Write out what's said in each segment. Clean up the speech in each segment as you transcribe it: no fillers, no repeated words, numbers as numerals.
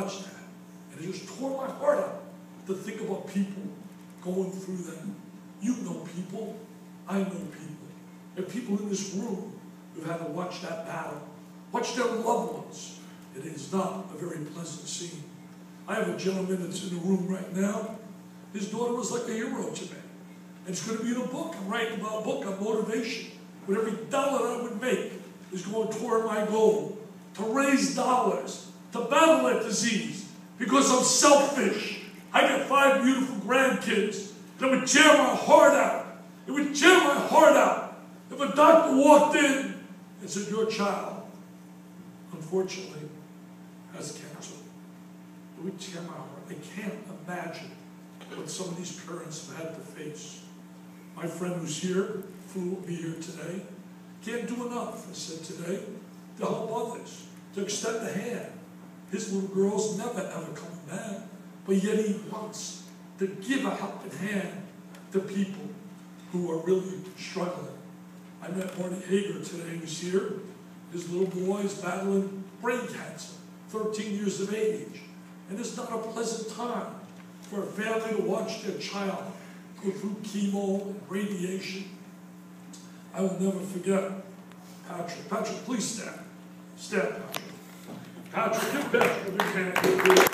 watch that. And it just tore my heart out to think about people going through that. You know people. I know people. There are people in this room who've had to watch that battle, watch their loved ones. It is not a very pleasant scene. I have a gentleman that's in the room right now. His daughter was like a hero to me. And it's going to be in a book. I'm writing about a book on motivation. With every dollar I would make is going toward my goal. To raise dollars. To battle that disease. Because I'm selfish. I got 5 beautiful grandkids. And it would tear my heart out. It would tear my heart out if a doctor walked in and said, your child, unfortunately, has cancer. It would tear my heart. I can't imagine what some of these parents have had to face. My friend who's here, flew me here today, can't do enough, I said today, to help others, to extend a hand. His little girl's never ever coming back, but yet he wants to give a helping hand to people who are really struggling. I met Marty Hager today, who's here. His little boy is battling brain cancer, 13 years of age. And it's not a pleasant time for a family to watch their child go through chemo and radiation. I will never forget Patrick. Patrick, please stand. Stand, Patrick. Patrick, give Patrick a big hand.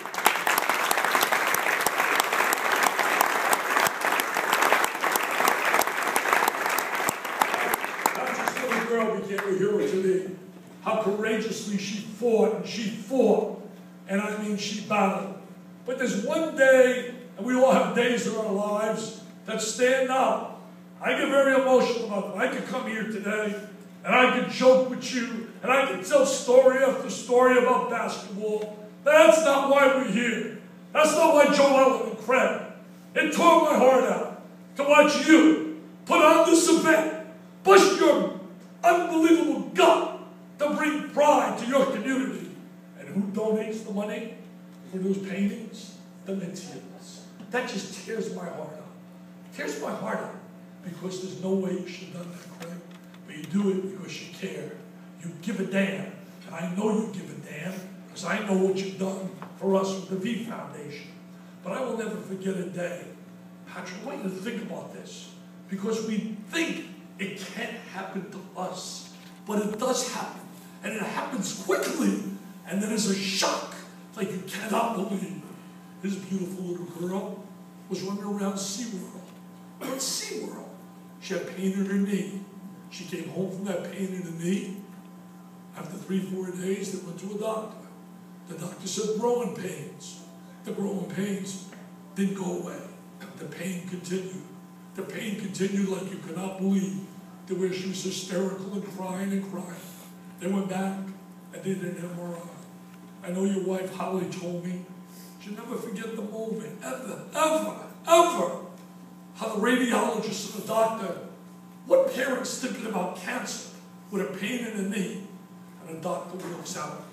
Became a hero to me. How courageously she fought, and she fought, and I mean she battled. But there's one day, and we all have days in our lives that stand out. I get very emotional about them. I could come here today, and I could joke with you, and I could tell story after story about basketball. That's not why we're here. That's not why Joe Allen and Craig. It tore my heart out to watch you put on this event, bust your unbelievable gut to bring pride to your community. And who donates the money for those paintings? The Mentians. That just tears my heart out. It tears my heart out because there's no way you should have done that, Craig. But you do it because you care. You give a damn. And I know you give a damn because I know what you've done for us with the V Foundation. But I will never forget a day. Patrick, I want you to think about this because we think it can't happen to us, but it does happen. And it happens quickly. And then it's a shock, like you cannot believe. This beautiful little girl was running around SeaWorld. What's SeaWorld? She had pain in her knee. She came home from that pain in the knee. After 3-4 days, they went to a doctor. The doctor said growing pains. The growing pains didn't go away. The pain continued. The pain continued like you could not believe, to where she was hysterical and crying and crying. They went back and did an MRI. I know your wife, Holly, told me she'll never forget the moment, ever, ever, ever, how the radiologist and the doctor, what parent's thinking about cancer with a pain in the knee, and the doctor looks out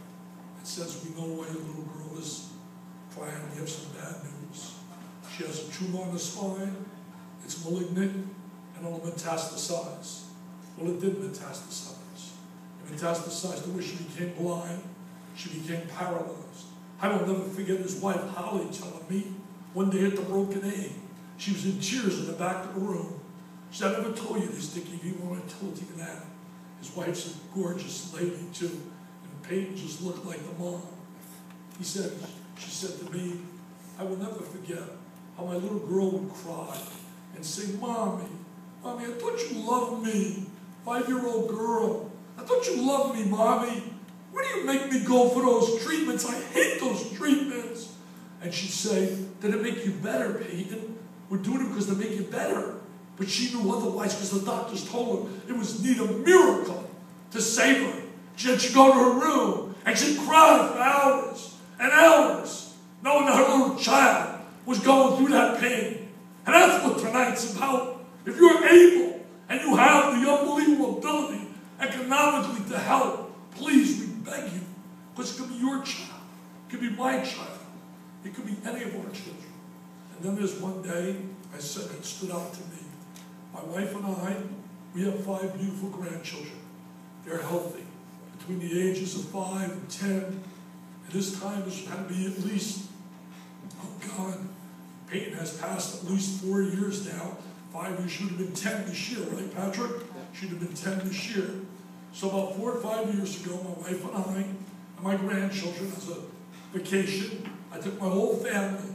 and says, we know why your little girl is crying. We have some bad news. She has a tumor on the spine. It's malignant, and it'll metastasize. Well, it did metastasize. It metastasized to where she became blind. She became paralyzed. I will never forget his wife, Holly, telling me one day at the Broken Egg. She was in tears in the back of the room. She said, I never told you this, Dickie. If you want to tell it to you now. His wife's a gorgeous lady, too. And Peyton just looked like the mom. She said to me, I will never forget how my little girl would cry and say, Mommy, Mommy, I thought you loved me. 5-year-old girl. I thought you loved me, Mommy. Why do you make me go for those treatments? I hate those treatments. And she'd say, did it make you better, Peyton? We're doing it because they make you better. But she knew otherwise because the doctors told her it was need a miracle to save her. She'd go to her room and she'd cry for hours and hours, knowing that her little child was going through that pain. And that's what tonight's about. If you're able and you have the unbelievable ability economically to help, please, we beg you, because it could be your child, it could be my child, it could be any of our children. And then there's one day, I said it stood out to me. My wife and I, we have 5 beautiful grandchildren. They're healthy, between the ages of 5 and 10, And this time has had to be at least, oh God, Peyton has passed at least 4 years now. 5 years, should have been 10 this year, right, Patrick? Should have been 10 this year. So about 4 or 5 years ago, my wife and I and my grandchildren, as a vacation, I took my whole family,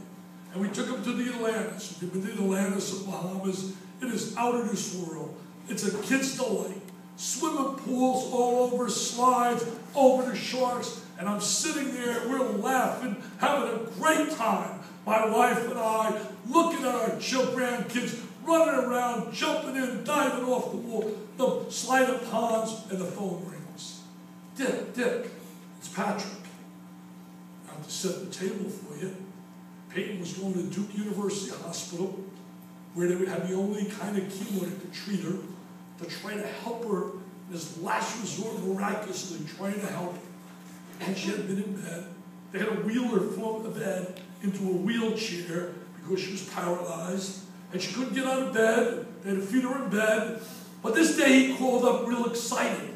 and we took them to the Atlantis. If you've been to the Atlantis of Bahamas, it is out of this world. It's a kid's delight. Swimming pools all over, slides, over the sharks, and I'm sitting there, we're laughing, having a great time. My wife and I, looking at our grandkids, running around, jumping in, diving off the wall, the sliding ponds, and the phone rings. Dick, it's Patrick. I have to set the table for you. Peyton was going to Duke University Hospital, where they would have the only kind of chemo that could treat her, to try to help her in this last resort, miraculously trying to help her. And she had been in bed. They had to wheel her from the bed into a wheelchair because she was paralyzed. And she couldn't get out of bed. They had to feed her in bed. But this day he called up real excited,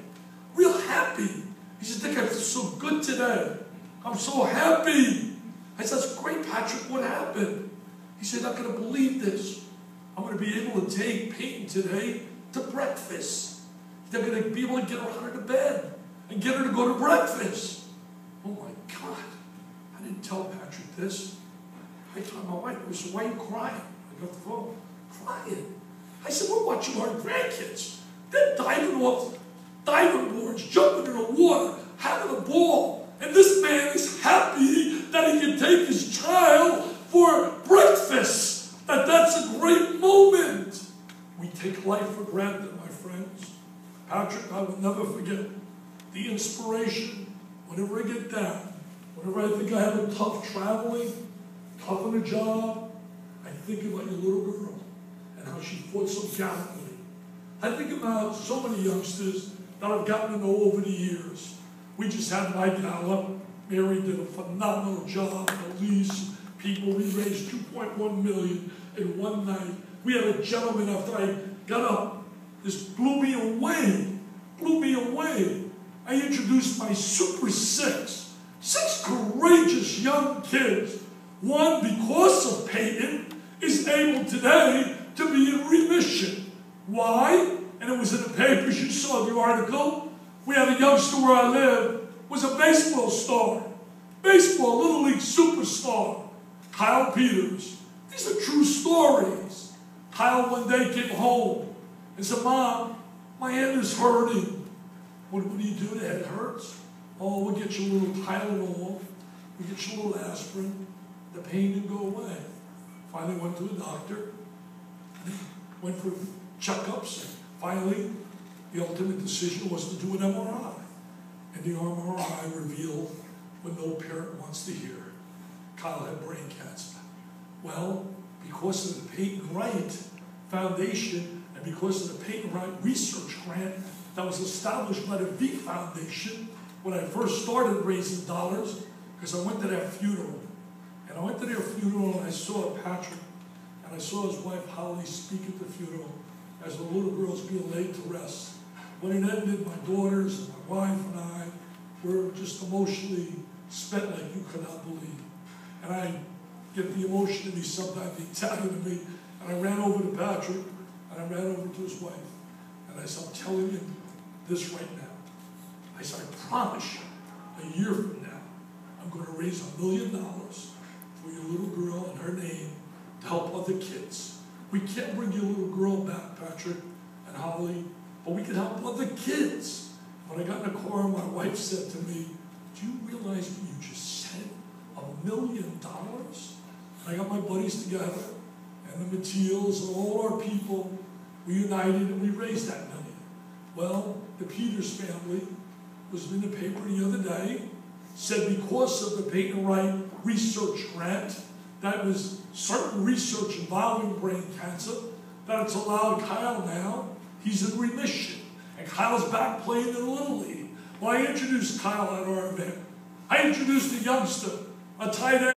real happy. He said, Dick, I feel so good today. I'm so happy. I said, that's great, Patrick. What happened? He said, I'm not going to believe this. I'm going to be able to take Peyton today to breakfast. They're going to be able to get her out of bed and get her to go to breakfast. Oh my God. I didn't tell Patrick this. I told my wife, I said, why are you crying? I got the phone, crying. I said, we're watching our grandkids. They're diving off diving boards, jumping in the water, having a ball. And this man is happy that he can take his child for breakfast. That's a great moment. We take life for granted, my friends. Patrick, I will never forget the inspiration whenever I get down, whenever I think I have a tough traveling, tough on a job, I think about your little girl and how she fought so gallantly. I think about so many youngsters that I've gotten to know over the years. We just had my gala. Mary did a phenomenal job. Elise, people, we raised $2.1 million in one night. We had a gentleman after I got up, this blew me away. I introduced my Super Six. 6 courageous young kids. One, because of Peyton, is able today to be in remission. Why? And it was in the papers, you saw the article. We had a youngster where I live, was a baseball star. Baseball, Little League superstar. Kyle Peters. These are true stories. Kyle one day came home and said, Mom, my head is hurting. What do you do? The head hurts. Oh, we'll get you a little Tylenol. We'll get you a little aspirin. The pain didn't go away. Finally went to a doctor. Went for checkups. And finally, the ultimate decision was to do an MRI. And the MRI revealed what no parent wants to hear. Kyle had brain cancer. Well, because of the Peyton Wright Foundation and because of the Peyton Wright Research Grant that was established by the V Foundation when I first started raising dollars, because I went to their funeral. And I went to their funeral and I saw Patrick and I saw his wife Holly speak at the funeral as the little girl's being laid to rest. When it ended, my daughters and my wife and I were just emotionally spent like you could not believe. And I get the emotion in me sometimes, the Italian in me, and I ran over to Patrick and I ran over to his wife. And I said, I'm telling you this right now. I said, I promise you, a year from now, I'm going to raise $1 million for your little girl and her name to help other kids. We can't bring your little girl back, Patrick and Holly, but we can help other kids. When I got in the car, my wife said to me, do you realize what you just said? $1 million? And I got my buddies together, and the Mateals, and all our people, we united and we raised that money. Well, the Peters family was in the paper the other day, said because of the Peyton Wright Research Grant, that was certain research involving brain cancer, that it's allowed Kyle now, he's in remission. And Kyle's back playing in the Little League. Well, I introduced Kyle at our event. I introduced a youngster, a tight end.